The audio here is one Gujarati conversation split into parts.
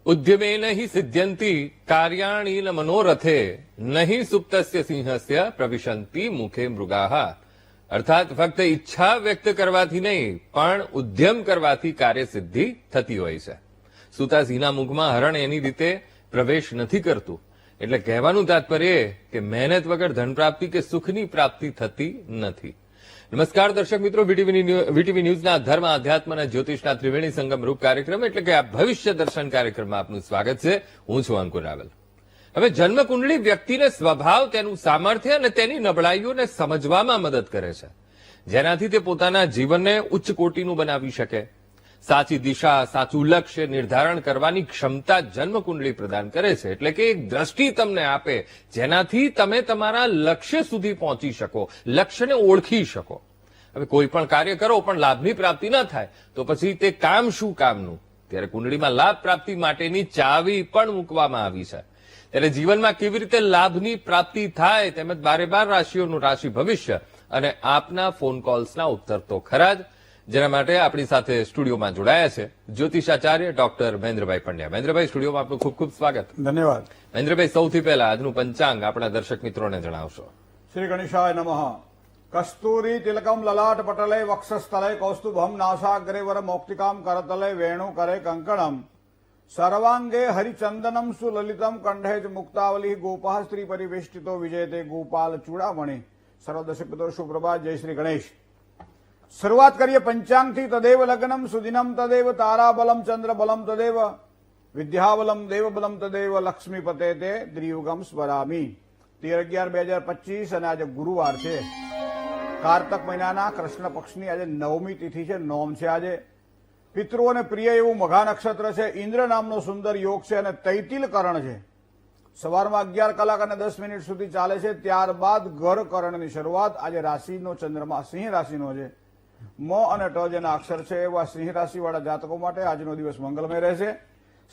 ઉદ્યમેન હિ સિદ્ધ્યંતિ કાર્યાણી ન મનોરથે નહીં સુપ્તસ્ય સિંહસ્ય પ્રવિશંતિ મુખે મૃગાહ. અર્થાત ફક્ત ઈચ્છા વ્યક્ત કરવાથી નહીં પણ ઉદ્યમ કરવાથી કાર્યસિદ્ધિ થતી હોય છે. સૂતા સિંહના મુખમાં હરણ એની રીતે પ્રવેશ નથી કરતું. એટલે કહેવાનું તાત્પર્ય એ કે મહેનત વગર ધન પ્રાપ્તિ કે સુખની પ્રાપ્તિ થતી નથી. નમસ્કાર દર્શક મિત્રો, વીટીવી ન્યૂઝના ધર્મ, આધ્યાત્મ અને જ્યોતિષના ત્રિવેણી સંગમ રૂપ કાર્યક્રમ એટલે કે આ ભવિષ્ય દર્શન કાર્યક્રમમાં આપનું સ્વાગત છે. હું છું અંકુર રાવલ. હવે જન્મકુંડળી વ્યક્તિને સ્વભાવ, તેનું સામર્થ્ય અને તેની નબળાઈઓને સમજવામાં મદદ કરે છે, જેનાથી તે પોતાના જીવનને ઉચ્ચ કોટીનું બનાવી શકે. સાચી દિશા, સાચું લક્ષ્ય નિર્ધારણ કરવાની ક્ષમતા જન્મકુંડળી પ્રદાન કરે છે. એટલે કે એક દ્રષ્ટિ તમને આપે જેનાથી તમે તમારા લક્ષ્ય સુધી પહોંચી શકો, લક્ષ્યને ઓળખી શકો. હવે કોઈ પણ કાર્ય કરો પણ લાભની પ્રાપ્તિ ન થાય તો પછી તે કામ શું કામનું? ત્યારે કુંડળીમાં લાભ પ્રાપ્તિ માટેની ચાવી પણ મૂકવામાં આવી છે. ત્યારે જીવનમાં કેવી રીતે લાભની પ્રાપ્તિ થાય તેમજ 12 રાશિઓનું રાશિ ભવિષ્ય અને આપના ફોન કોલ્સના ઉત્તર તો ખરા જ, જેના માટે આપણી સાથે સ્ટુડિયોમાં જોડાયા છે જ્યોતિષાચાર્ય ડોક્ટર મહેન્દ્રભાઈ પંડ્યા. મહેન્દ્રભાઈ, સ્ટુડિયોમાં આપનું ખૂબ ખૂબ સ્વાગત. ધન્યવાદ. મહેન્દ્રભાઈ, સૌથી પહેલા આજનું પંચાંગ આપણા દર્શક મિત્રોને જણાવશો. શ્રી ગણેશાય નમઃ. કસ્તુરી તિલકમ લલાટ પટલે વક્ષસ્થલે કૌસ્તુભમ નાસાગ્રે વર મૌક્તિકામ કરતલે વેણુ કરે કંકણમ સર્વાંગે હરિચંદનમ સુલલિતમ કંઠે ચ મુક્તાવલી ગોપાહ સ્ત્રી પરિવેષ્ટિતો વિજયતે ગોપાલ ચૂડામણી. સર્વ દર્શક મિત્રો સુપ્રભાત, જય શ્રી ગણેશ. શરૂઆત કરીએ પંચાંગથી. તદેવ લગ્નમ સુદિનમ તદેવ તારાબલમ ચંદ્રબલમ તદેવ વિદ્યાબલમ દેવબલમ તદેવ લક્ષ્મીપતે તે દ્રિયુગમ સ્મરામી. 13/11/2025 અને આજે ગુરુવાર છે. કારતક મહિનાના કૃષ્ણ પક્ષની આજે 9મી તિથિ છે, નોમ છે આજે. પિતૃઓને પ્રિય એવું મઘા નક્ષત્ર છે. ઇન્દ્ર નામનો સુંદર યોગ છે અને તૈતિલ કરણ છે. સવારમાં 11 કલાક અને 10 મિનિટ સુધી ચાલે છે. ત્યારબાદ ગર કરણની શરૂઆત. આજે રાશિનો ચંદ્રમા સિંહ રાશિનો છે. મ અને ટ જેના અક્ષર છે એવા સિંહ રાશિવાળા જાતકો માટે આજનો દિવસ મંગલમય રહેશે.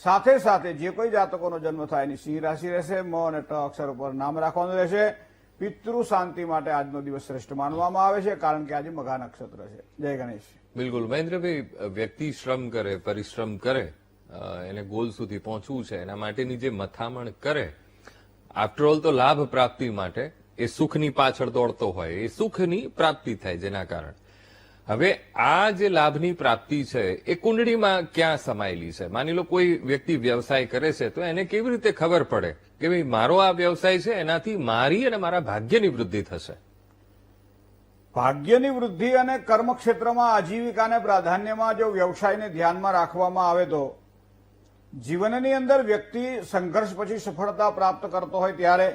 સાથે સાથે જે કોઈ જાતકોનો જન્મ થાય એની સિંહ રાશિ રહેશે. મ અને ટ અક્ષર ઉપર નામ રાખવાનું રહેશે. પિતૃ શાંતિ માટે આજનો દિવસ શ્રેષ્ઠ માનવામાં આવે છે, કારણ કે આજે મઘા નક્ષત્ર છે. જય ગણેશ. બિલકુલ મહેન્દ્રભાઈ, વ્યક્તિ શ્રમ કરે, પરિશ્રમ કરે, એને ગોલ સુધી પહોંચવું છે, એના માટેની જે મથામણ કરે, આફ્ટરઓલ તો લાભ પ્રાપ્તિ માટે એ સુખની પાછળ દોડતો હોય, એ સુખની પ્રાપ્તિ થાય જેના કારણે. હવે આ જે લાભની પ્રાપ્તિ છે એ કુંડળીમાં ક્યાં સમાયેલી છે? માની લો કોઈ વ્યક્તિ વ્યવસાય કરે છે તો એને કેવી રીતે ખબર પડે કે ભાઈ મારો આ વ્યવસાય છે, એનાથી મારી અને મારા ભાગ્યની વૃદ્ધિ થશે? ભાગ્યની વૃદ્ધિ અને કર્મક્ષેત્રમાં આજીવિકાને પ્રાધાન્યમાં જો વ્યવસાયને ધ્યાનમાં રાખવામાં આવે તો જીવનની અંદર વ્યક્તિ સંઘર્ષ પછી સફળતા પ્રાપ્ત કરતો હોય ત્યારે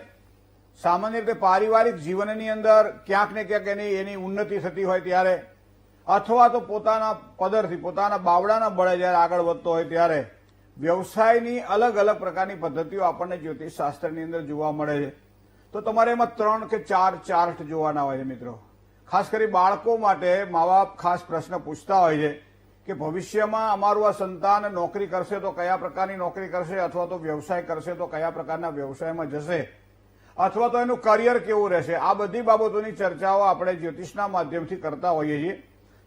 સામાન્ય રીતે પારિવારિક જીવનની અંદર ક્યાંક ને ક્યાંક એની ઉન્નતિ થતી હોય ત્યારે, અથવા તો પોતાના પદરથી, પોતાના બાવડાના બળે જયારે આગળ વધતો હોય ત્યારે વ્યવસાયની અલગ અલગ પ્રકારની પદ્ધતિઓ આપણને જ્યોતિષ શાસ્ત્રની અંદર જોવા મળે છે. તો તમારે એમાં 3 કે 4 ચાર્ટ જોવાના હોય છે મિત્રો. ખાસ કરી બાળકો માટે મા બાપ ખાસ પ્રશ્ન પૂછતા હોય છે કે ભવિષ્યમાં અમારું આ સંતાન નોકરી કરશે તો કયા પ્રકારની નોકરી કરશે, અથવા તો વ્યવસાય કરશે તો કયા પ્રકારના વ્યવસાયમાં જશે, અથવા તો એનું કરિયર કેવું રહેશે. આ બધી બાબતોની ચર્ચાઓ આપણે જ્યોતિષના માધ્યમથી કરતા હોઈએ છીએ.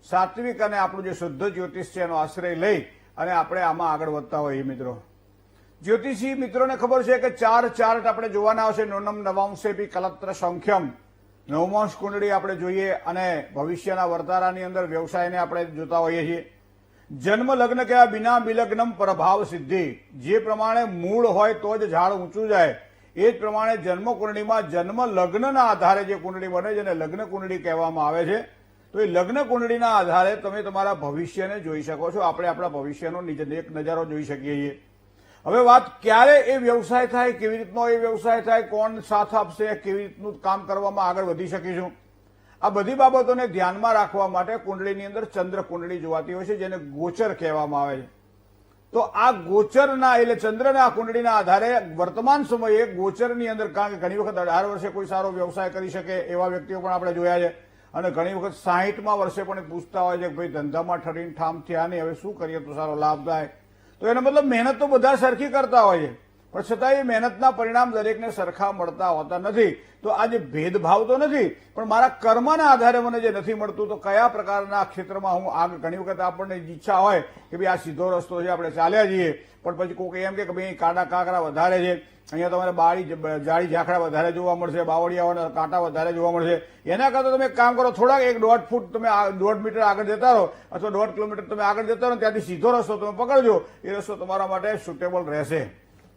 સાત્વિક અને આપણું જે શુદ્ધ જ્યોતિષ છે એનો આશ્રય લઈ અને આપણે આમાં આગળ વધતા હોઈએ મિત્રો. જ્યોતિષી મિત્રોને ખબર છે કે 4 ચાર્ટ આપણે જોવાના આવશે. નૂનમ નવાંશેપી કલત્ર સંખ્યમ, 9માંશ કુંડળી આપણે જોઈએ અને ભવિષ્યના વર્તારાની અંદર વ્યવસાયને આપણે જોતા હોઈએ છીએ. જન્મ લગ્ન કયા બિના બિલગ્નમ પ્રભાવ સિદ્ધિ. જે પ્રમાણે મૂળ હોય તો જ ઝાડ ઊંચું જાય, એ જ પ્રમાણે જન્મ કુંડળીમાં જન્મ લગ્નના આધારે જે કુંડળી બને છે એને લગ્ન કુંડળી કહેવામાં આવે છે. તો એ લગ્ન કુંડળીના આધારે તમે તમારા ભવિષ્યને જોઈ શકો છો. આપણે આપણા ભવિષ્યનો એક નજારો જોઈ શકીએ છીએ. હવે વાત ક્યારે એ વ્યવસાય થાય, કેવી રીતનો એ વ્યવસાય થાય, કોણ સાથ આપશે, કેવી રીતનું કામ કરવામાં આગળ વધી શકીશું, આ બધી બાબતોને ધ્યાનમાં રાખવા માટે કુંડળીની અંદર ચંદ્ર કુંડળી જોવાતી હોય છે, જેને ગોચર કહેવામાં આવે છે. તો આ ગોચરના એટલે ચંદ્રના આ કુંડળીના આધારે વર્તમાન સમયે ગોચરની અંદર, કારણ કે ઘણી વખત 18 વર્ષે કોઈ સારો વ્યવસાય કરી શકે એવા વ્યક્તિઓ પણ આપણે જોયા છે, અને ઘણી વખત 60મા વર્ષે પણ પૂછતા હોય છે કે ભાઈ ધંધામાં ઠરીને ઠામ થયા નહીં, હવે શું કરીએ તો સારો લાભ થાય. તો એનો મતલબ મહેનત તો બધા સરખી કરતા હોય છે, પણ છતાં એ મહેનતના પરિણામ દરેકને સરખા મળતા હોતા નથી. તો આ જે ભેદભાવ તો નથી, પણ મારા કર્મના આધારે મને જે નથી મળતું, તો કયા પ્રકારના ક્ષેત્રમાં હું આગળ, ઘણી વખત આપણને ઈચ્છા હોય કે ભાઈ આ સીધો રસ્તો છે, આપણે ચાલ્યા જઈએ, પણ પછી કોઈ એમ કે ભાઈ કાંટા કાંકરા વધારે છે, અહીંયા તમારે જાળી ઝાખડા વધારે જોવા મળશે, બાવળિયાઓના કાંટા વધારે જોવા મળશે, એના કરતા તમે એક કામ કરો, થોડાક 1.5 ફૂટ તમે 1.5 મીટર આગળ જતા રહો, અથવા 1.5 કિલોમીટર તમે આગળ જતા રહો, ત્યાંથી સીધો રસ્તો તમે પકડજો, એ રસ્તો તમારા માટે સુટેબલ રહેશે.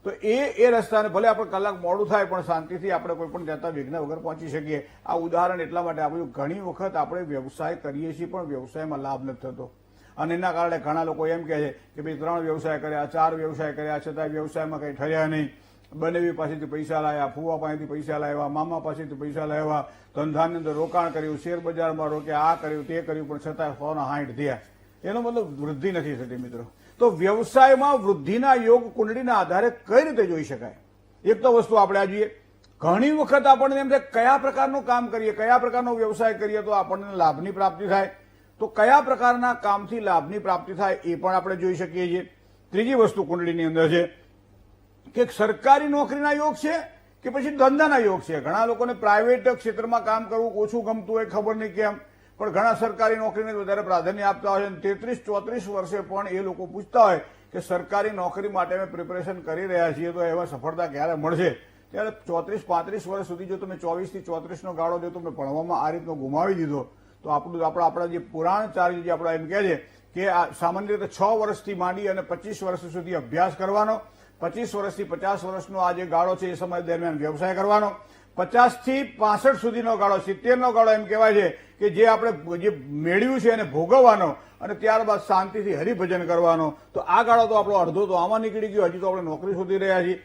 તો એ રસ્તાને ભલે આપણે કલાક મોડું થાય, પણ શાંતિથી આપણે કોઈ પણ જતા વિઘ્ન વગર પહોંચી શકીએ. આ ઉદાહરણ એટલા માટે આપ્યું, ઘણી વખત આપણે વ્યવસાય કરીએ છીએ પણ વ્યવસાયમાં લાભ નથી થતો, અને એના કારણે ઘણા લોકો એમ કહે છે કે ભાઈ 3 વ્યવસાય કર્યા, 4 વ્યવસાય કર્યા, છતાં વ્યવસાયમાં કંઈ ઠર્યા નહીં. બનેવી પાસેથી પૈસા લાવ્યા, ફુવા પાસેથી પૈસા લાવ્યા, મામા પાસેથી પૈસા લાવ્યા, ધંધાની અંદર રોકાણ કર્યું, શેર બજારમાં રોક્યા, આ કર્યું તે કર્યું, પણ છતાં 160 થયા. એનો મતલબ વૃદ્ધિ નથી થતી મિત્રો. તો વ્યવસાયમાં વૃદ્ધિના યોગ કુંડળીના આધારે કઈ રીતે જોઈ શકાય? એક તો વસ્તુ આપણે આ જોઈએ, ઘણી વખત આપણને એમ થાય કયા પ્રકારનું કામ કરીએ, કયા પ્રકારનો વ્યવસાય કરીએ તો આપણને લાભની પ્રાપ્તિ થાય, તો કયા પ્રકારના કામથી લાભની પ્રાપ્તિ થાય એ પણ આપણે જોઈ શકીએ છીએ. ત્રીજી વસ્તુ કુંડળીની અંદર છે કે સરકારી નોકરીના યોગ છે કે પછી ધંધાના યોગ છે. ઘણા લોકોને પ્રાઇવેટ ક્ષેત્રમાં કામ કરવું ઓછું ગમતું હોય, ખબર નહીં કેમ, પણ ઘણા સરકારી નોકરીને વધારે પ્રાધાન્ય આપતા હોય છે. 33-34 વર્ષે પણ એ લોકો પૂછતા હોય કે સરકારી નોકરી માટે અમે પ્રિપેરેશન કરી રહ્યા છીએ, તો એમાં સફળતા ક્યારે મળશે? ત્યારે 34-35 વર્ષ સુધી જો તમે 24 થી 34નો ગાળો જો તમે ભણવામાં આ રીતનો ગુમાવી દીધો, તો આપણા જે પુરાણચાર્ય જે આપણા એમ કહે છે કે સામાન્ય રીતે 6 વર્ષથી માંડી અને 25 વર્ષ સુધી અભ્યાસ કરવાનો, 25 વર્ષથી 50 વર્ષનો આ જે ગાળો છે એ સમય દરમિયાન વ્યવસાય કરવાનો, 50 થી 65 સુધીનો ગાળો, 70નો ગાળો એમ કહેવાય છે કે જે આપણે જે મેળવ્યું છે એને ભોગવવાનો, અને ત્યારબાદ શાંતિથી હરિભજન કરવાનો. તો આ ગાળો તો આપણો અડધો તો આમાં નીકળી ગયો, હજી તો આપણે નોકરી શોધી રહ્યા છીએ.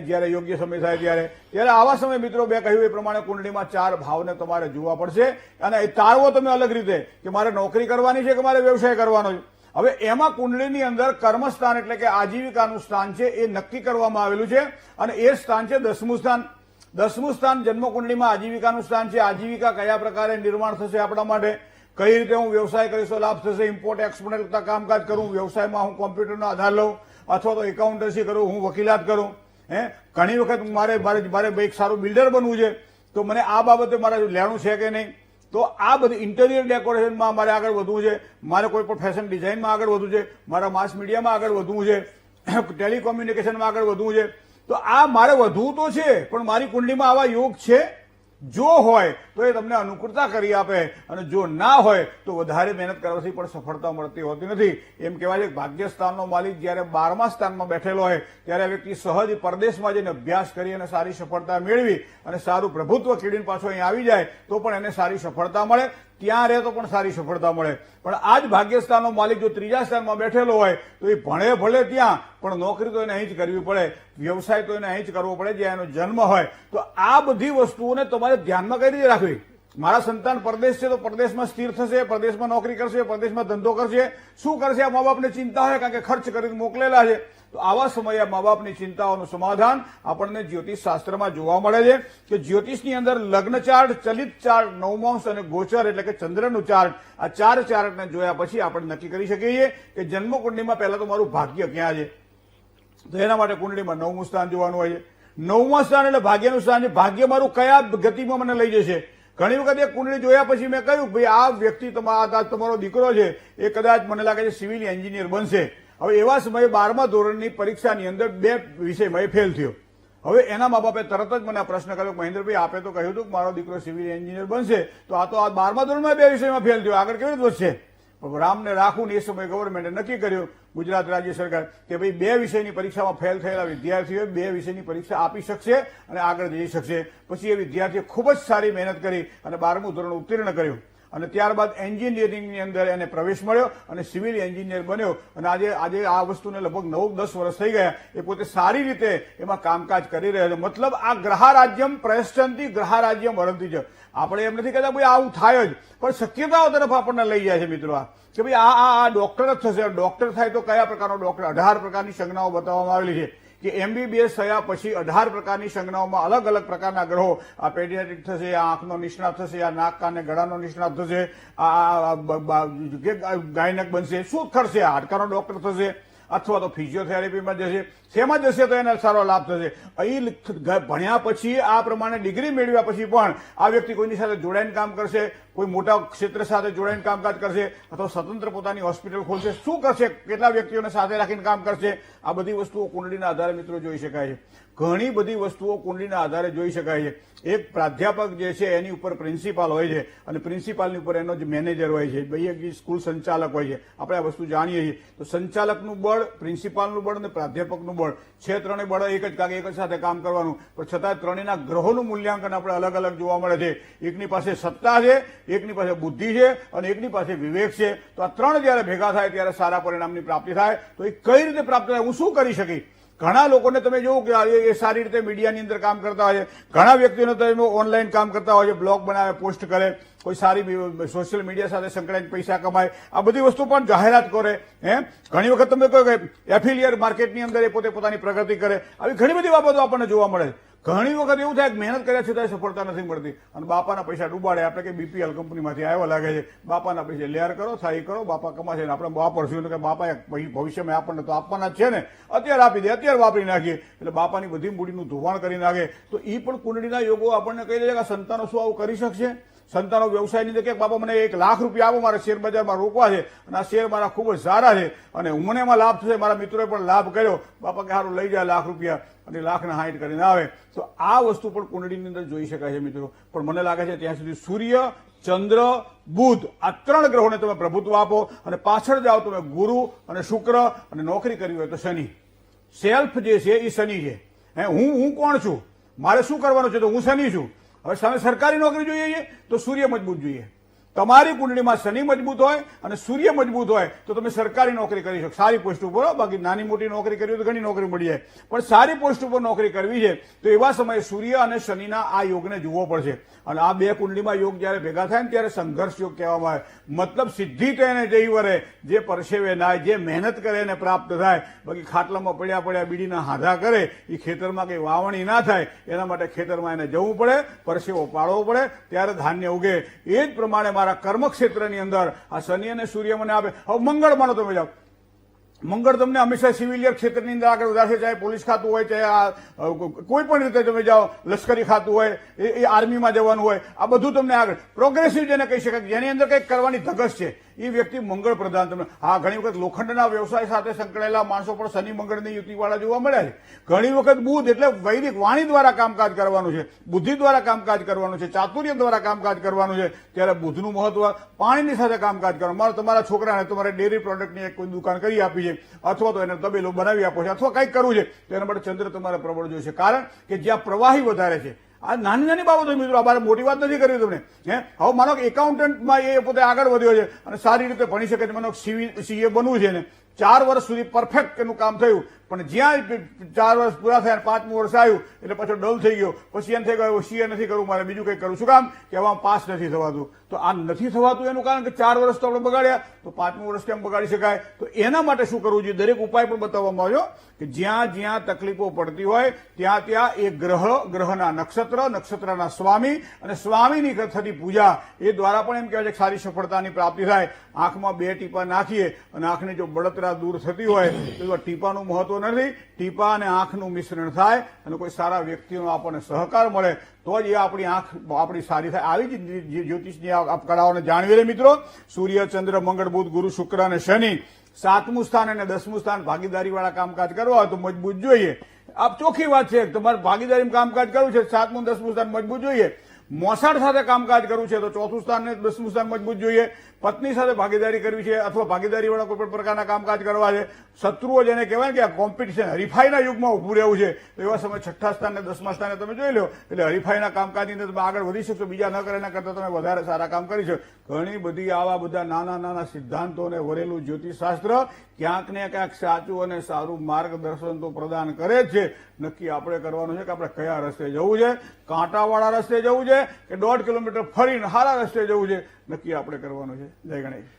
જયારે યોગ્ય સમય થાય ત્યારે આવા સમય મિત્રો બે કહ્યું એ પ્રમાણે કુંડળીમાં 4 ભાવને તમારે જોવા પડશે, અને એ તારવો તમે અલગ રીતે કે મારે નોકરી કરવાની છે કે મારે વ્યવસાય કરવાનો છે. હવે એમાં કુંડળીની અંદર કર્મસ્થાન એટલે કે આજીવિકાનું સ્થાન છે એ નક્કી કરવામાં આવેલું છે, અને એ સ્થાન છે 10મું સ્થાન. 10મું સ્થાન જન્મકુંડળીમાં આજીવિકાનું સ્થાન છે. આજીવિકા કયા પ્રકારે નિર્માણ થશે આપણા માટે, કઈ રીતે હું વ્યવસાય કરીશ તો લાભ થશે, ઇમ્પોર્ટ એક્સપોર્ટ લગતા કામકાજ કરું, વ્યવસાયમાં હું કોમ્પ્યુટરનો આધાર લઉં, અથવા તો એકાઉન્ટન્સી કરું, હું વકીલાત કરું. ઘણી વખત મારે એક સારું બિલ્ડર બનવું છે, તો મને આ બાબતે મારે લેણું છે કે નહીં, તો આ બધી ઇન્ટેરિયર ડેકોરેશનમાં મારે આગળ વધવું છે, મારે કોઈ પણ ફેશન ડિઝાઇનમાં આગળ વધવું છે, મારા માસ મીડિયામાં આગળ વધવું છે, ટેલિકોમ્યુનિકેશનમાં આગળ વધવું છે. તો આ મારે વધવું તો છે, પણ મારી કુંડળીમાં આવા યોગ છે? જો હોય તો એ તમને અનુકૂળતા કરી આપે, અને જો ના હોય તો વધારે મહેનત કરવાથી પણ સફળતા મળતી હોતી નથી. એમ કહેવાય છે ભાગ્યસ્થાનનો માલિક જયારે 12મા સ્થાનમાં બેઠેલો હોય ત્યારે વ્યક્તિ સહજ પરદેશમાં જઈને અભ્યાસ કરી અને સારી સફળતા મેળવી અને સારું પ્રભુત્વ કેળવીને પાછો અહીં આવી જાય તો પણ એને સારી સફળતા મળે, ત્યાં રહે તો પણ સારી સફળતા મળે. પણ આ જ ભાગ્યસ્થાનનો માલિક જો 3જા સ્થાનમાં બેઠેલો હોય તો એ ભણે ભલે ત્યાં, પણ નોકરી તો એને અહીં જ કરવી પડે, વ્યવસાય તો એને અહીં જ કરવો પડે જ્યાં એનો જન્મ હોય. તો આ બધી વસ્તુઓને તમારે ધ્યાનમાં કઈ રીતે રાખવી? મારા સંતાન પરદેશ છે તો પરદેશમાં સ્થિર થશે, પરદેશમાં નોકરી કરશે, પરદેશમાં ધંધો કરશે, શું કરશે? આ મા બાપને ચિંતા હોય, કારણ કે ખર્ચ કરીને મોકલેલા છે. તો આવા સમયે મા બાપની ચિંતાઓનું સમાધાન આપણને જ્યોતિષ શાસ્ત્રમાં જોવા મળે છે કે જ્યોતિષની અંદર લગ્ન ચાર્ટ, ચલિત ચાર્ટ, નવમાંશ અને ગોચર એટલે કે ચંદ્રનું ચાર્ટ, આ 4 ચાર્ટને જોયા પછી આપણે નક્કી કરી શકીએ છીએ કે જન્મ કુંડળીમાં પહેલા તો મારું ભાગ્ય ક્યાં છે. તો એના માટે કુંડળીમાં 9મું સ્થાન જોવાનું હોય છે. 9મા સ્થાન એટલે ભાગ્યનું સ્થાન છે. ભાગ્ય મારું કયા ગતિમાં મને લઈ જશે? ઘણી વખત એ કુંડળી જોયા પછી મેં કહ્યું ભાઈ આ વ્યક્તિ તમારો દીકરો છે, એ કદાચ મને લાગે છે સિવિલ એન્જિનિયર બનશે. હવે એવા સમયે 12મા ધોરણની પરીક્ષાની અંદર 2 વિષયમાં એ ફેલ થયો. હવે એના મા બાપે તરત જ મને આ પ્રશ્ન કર્યો, મહેન્દ્રભાઈ આપે તો કહ્યું હતું કે મારો દીકરો સિવિલ એન્જિનિયર બનશે, તો આ 12મા ધોરણમાં 2 વિષયમાં ફેલ થયો, આગળ કેવી રીતે વધશે? રામને રાખું ને એ સમયે ગવર્મેન્ટે નક્કી કર્યું, ગુજરાત રાજ્ય સરકાર, કે ભાઈ 2 વિષયની પરીક્ષામાં ફેલ થયેલા વિદ્યાર્થીઓ 2 વિષયની પરીક્ષા આપી શકશે અને આગળ જઈ શકશે. પછી એ વિદ્યાર્થીએ ખૂબ જ સારી મહેનત કરી અને 12મું ધોરણ ઉત્તીર્ણ કર્યું, અને ત્યારબાદ એન્જિનિયરિંગની અંદર એને પ્રવેશ મળ્યો અને સિવિલ એન્જિનિયર બન્યો. અને આજે આ વસ્તુને લગભગ 9-10 વર્ષ થઈ ગયા, એ પોતે સારી રીતે એમાં કામકાજ કરી રહ્યો છે. મતલબ આ ગ્રહારાજ્યમ પ્રયશ્ચંતી ગ્રહારાજ્યમ વરંતી છે. આપણે એમ નથી કહેતા ભાઈ આવું થાય જ, પણ શક્યતાઓ તરફ આપણને લઈ જાય છે મિત્રો. આ કે ભાઈ આ ડોક્ટર જ થશે, ડોક્ટર થાય તો કયા પ્રકારનો ડોક્ટર? 18 પ્રકારની સંજ્ઞાઓ બતાવવામાં આવેલી છે કે MBBS થયા પછી 18 પ્રકારની સંજ્ઞાઓમાં અલગ અલગ પ્રકારના ગ્રહો, આ પેડિયાટ્રિક થશે, આ આંખનો નિષ્ણાત થશે, આ નાક કાન અને ગળાનો નિષ્ણાત થશે, આ ગાયનક બનશે, શું કરશે, હાડકાનો ડોક્ટર થશે, અથવા તો ફિઝિયોથેરાપીમાં જશે, શેમાં જશે તો એને સારો લાભ થશે. અહીં ભણ્યા પછી આ પ્રમાણે ડિગ્રી મેળવ્યા પછી પણ આ વ્યક્તિ કોઈની સાથે જોડાઈને કામ કરશે, કોઈ મોટા ક્ષેત્ર સાથે જોડાઈને કામકાજ કરશે અથવા સ્વતંત્ર પોતાની હોસ્પિટલ ખોલશે, શું કરશે, કેટલા વ્યક્તિઓને સાથે રાખીને કામ કરશે, આ બધી વસ્તુઓ કુંડળીના આધારે મિત્રો જોઈ શકાય છે. ઘણી બધી વસ્તુઓ કુંડળીના આધારે જોઈ શકાય છે. એક પ્રાધ્યાપક જે છે એની ઉપર પ્રિન્સિપાલ હોય છે અને પ્રિન્સિપાલની ઉપર એનો જે મેનેજર હોય છે, ભાઈ સ્કૂલ સંચાલક હોય છે. આપણે આ વસ્તુ જાણીએ છીએ. તો સંચાલકનું બળ, પ્રિન્સિપાલનું બળ અને પ્રાધ્યાપકનું બળ છે, ત્રણેય બળ એક જ કાગે એક જ સાથે કામ કરવાનું. પણ છતાં ત્રણેયના ગ્રહોનું મૂલ્યાંકન આપણે અલગ અલગ જોવા મળે છે. એકની પાસે સત્તા છે, એકની પાસે બુદ્ધિ છે અને એકની પાસે વિવેક છે. તો આ ત્રણ જયારે ભેગા થાય ત્યારે સારા પરિણામની પ્રાપ્તિ થાય. તો એ કઈ રીતે પ્રાપ્ત થાય, હું શું કરી શકી? ઘણા લોકોને તમે જોવું કે એ સારી રીતે મીડિયાની અંદર કામ કરતા હોય છે, ઘણા વ્યક્તિઓને તમે ઓનલાઈન કામ કરતા હોય છે, બ્લોગ બનાવે, પોસ્ટ કરે, કોઈ સારી સોશિયલ મીડિયા સાથે સંકળાઈને પૈસા કમાય, આ બધી વસ્તુ પણ જાહેરાત કરે. ઘણી વખત તમે કહો કે એફિલિયર માર્કેટની અંદર એ પોતે પોતાની પ્રગતિ કરે. આવી ઘણી બધી બાબતો આપણને જોવા મળે છે. ઘણી વખત એવું થાય કે મહેનત કર્યા છતાં સફળતા નથી મળતી અને બાપાના પૈસા ડૂબાડે. આપણે કે બીપીએલ કંપનીમાંથી આવ્યા લાગે છે, બાપાના પૈસા લેર કરો, થાય કરો, બાપા કમાશે ને આપણે વાપરશું કે બાપાએ ભવિષ્યમાં આપણને તો આપવાના જ છે ને, અત્યારે આપી દે, અત્યારે વાપરી નાખીએ એટલે બાપાની બધી મૂડીનું ધોવાણ કરી નાખે. તો એ પણ કુંડળીના યોગો આપણને કહી દે છે કે સંતાનો શું આવું કરી શકશે? સંતાનો વ્યવસાયની અંદર કે બાપા મને 1 લાખ રૂપિયા આપો, મારે શેર બજારમાં રોકવા છે અને આ શેર મારા ખૂબ જ સારા છે અને મને એમાં લાભ થશે, મારા મિત્રોએ પણ લાભ કર્યો. બાપા કે સારું લઈ જાય લાખ રૂપિયા અને 1,60,000 કરીને આવે. તો આ વસ્તુ પણ કુંડળીની અંદર જોઈ શકાય છે મિત્રો. પણ મને લાગે છે ત્યાં સુધી સૂર્ય, ચંદ્ર, બુધ આ 3 ગ્રહોને તમે પ્રભુત્વ આપો અને પાછળ જાઓ તમે ગુરુ અને શુક્ર અને નોકરી કરવી હોય તો શનિ. સેલ્ફ જે છે એ શનિ છે. હું કોણ છું, મારે શું કરવાનું છે, તો હું શનિ છું. હવે સામે સરકારી નોકરી જોઈએ તો સૂર્ય મજબૂત જોઈએ. તમારી કુંડળીમાં શનિ મજબૂત હોય અને સૂર્ય મજબૂત હોય તો તમે સરકારી નોકરી કરી શકો, સારી પોસ્ટ ઉપર. બાકી નાની મોટી નોકરી કરવી તો ઘણી નોકરી મળી જાય, પણ સારી પોસ્ટ ઉપર નોકરી કરવી છે તો એવા સમયે સૂર્ય અને શનિના આ યોગને જોવો પડશે. અને આ બે કુંડળીમાં યોગ જયારે ભેગા થાય ને ત્યારે સંઘર્ષ યોગ કહેવામાં આવે. મતલબ સિદ્ધિ તો એને જઈ વરે, જે પરસેવે નાય, જે મહેનત કરે એને પ્રાપ્ત થાય. બાકી ખાટલામાં પડ્યા બીડીના હાધા કરે એ ખેતરમાં કઈ વાવણી ના થાય. એના માટે ખેતરમાં એને જવું પડે, પરસેવો પાડવો પડે, ત્યારે ધાન્ય ઉગે. એ જ પ્રમાણે મારા કર્મક્ષેત્રની અંદર આ શનિ અને સૂર્ય મને આપે. હવે મંગળ માનો તમે જાઓ, મંગળ તમને હંમેશા સિવિલિયર ક્ષેત્રની અંદર આગળ વધારશે, ચાહે પોલીસ ખાતું હોય, ચાહે કોઈ પણ રીતે તમે જાઓ, લશ્કરી ખાતું હોય, એ આર્મીમાં જવાનું હોય, આ બધું તમને આગળ પ્રોગ્રેસિવ જેને કહી શકાય, જેની અંદર કંઈક કરવાની ધગશ છે, એ વ્યક્તિ મંગળ પ્રધાન. તમે હા, ઘણી વખત લોખંડના વ્યવસાય સાથે સંકળાયેલા માણસો પણ શનિ મંગળની યુતિવાળા જોવા મળ્યા છે. ઘણી વખત બુધ એટલે વૈદિક વાણી દ્વારા કામકાજ કરવાનું છે, બુદ્ધિ દ્વારા કામકાજ કરવાનું છે, ચાતુર્ય દ્વારા કામકાજ કરવાનું છે. ત્યારે બુધનું મહત્વ, પાણીની સાથે કામકાજ કરવાનું. તમારા છોકરાને તમારે ડેરી પ્રોડક્ટની એક કોઈ દુકાન કરી આપી છે અથવા તો એને તબેલો બનાવી આપો છે અથવા કંઈક કરવું છે તો એના માટે ચંદ્ર તમારે પ્રબળ જોઈશે. કારણ કે જ્યાં પ્રવાહી વધારે છે. આ નાની નાની બાબતો મિત્રો, આ મોટી વાત નથી કરવી તમને. હવે માનો કે એકાઉન્ટન્ટમાં એ પોતે આગળ વધ્યો છે અને સારી રીતે ભણી શકે છે, માનો સીએ બનવું છે ને, 4 વર્ષ સુધી પરફેક્ટ એનું કામ થયું, પણ જ્યાં 4 વર્ષ પૂરા થયા 5મું વર્ષ આવ્યું એટલે પાછો ડલ થઈ ગયો. પછી એમ થઈ ગયું સીએ નથી કરવું, મારે બીજું કંઈક કરું. શું કામ? કે આમાં પાસ નથી થવાતું. તો આ નથી થવાતું એનું કારણ કે 4 વર્ષ તો આપણે બગાડ્યા, તો 5મું વર્ષ કેમ બગાડી શકાય? તો એના માટે શું કરવું જોઈએ? દરેક ઉપાય પણ બતાવવામાં આવ્યો કે જ્યાં જ્યાં તકલીફો પડતી હોય ત્યાં ત્યાં એ ગ્રહના નક્ષત્રના સ્વામી અને સ્વામીની થતી પૂજા એ દ્વારા પણ એમ કહેવાય છે કે સારી સફળતાની પ્રાપ્તિ થાય. આંખમાં 2 ટીપા નાખીએ અને આંખની જો બળતરા દૂર થતી હોય તો ટીપાનું મહત્વ નથી. ટીપા અને આંખનું મિશ્રણ થાય અને કોઈ સારા વ્યક્તિનો આપણને સહકાર મળે તો જ એ આપણી આંખ આપણી સારી થાય. આવી જ જ્યોતિષની કળાઓને જાણવી લે મિત્રો. સૂર્ય, ચંદ્ર, મંગળ, બુધ, ગુરુ, શુક્ર અને શનિ 7મું સ્થાન અને 10મું સ્થાન ભાગીદારી વાળા કામકાજ કરવા હોય તો મજબૂત જોઈએ. આ ચોખ્ખી વાત છે, તમારે ભાગીદારીમાં કામકાજ કરવું છે 7મું 10મું સ્થાન મજબૂત જોઈએ. મોસાળ સાથે કામકાજ કરવું છે તો 4થું સ્થાન ને 10મું સ્થાન મજબૂત જોઈએ. પત્ની સાથે ભાગીદારી કરવી છે અથવા ભાગીદારી વાળા કોઈ પણ પ્રકારના કામકાજ કરવા છે. શત્રુઓ જેને કહેવાય કે આ કોમ્પિટિશન હરીફાઈના યુગમાં ઉભું રહેવું છે તો એવા સમય 6થા સ્થાન ને 10મા સ્થાને તમે જોઈ લો એટલે હરીફાઈના કામકાજની અંદર તમે આગળ વધી શકશો. બીજા ન કરે એના કરતા તમે વધારે સારા કામ કરી શકો. ઘણી બધી આવા બધા નાના નાના સિદ્ધાંતોને વરેલું જ્યોતિષશાસ્ત્ર ક્યાંક ને ક્યાંક સાચું અને સારું માર્ગદર્શન તો પ્રદાન કરે જ છે. નક્કી આપણે કરવાનું છે કે આપણે કયા રસ્તે જવું છે, કાંટાવાળા રસ્તે જવું છે કે 1.5 કિલોમીટર ફરીને સારા રસ્તે જવું છે, નક્કી આપણે કરવાનું છે. જય ગણેશ.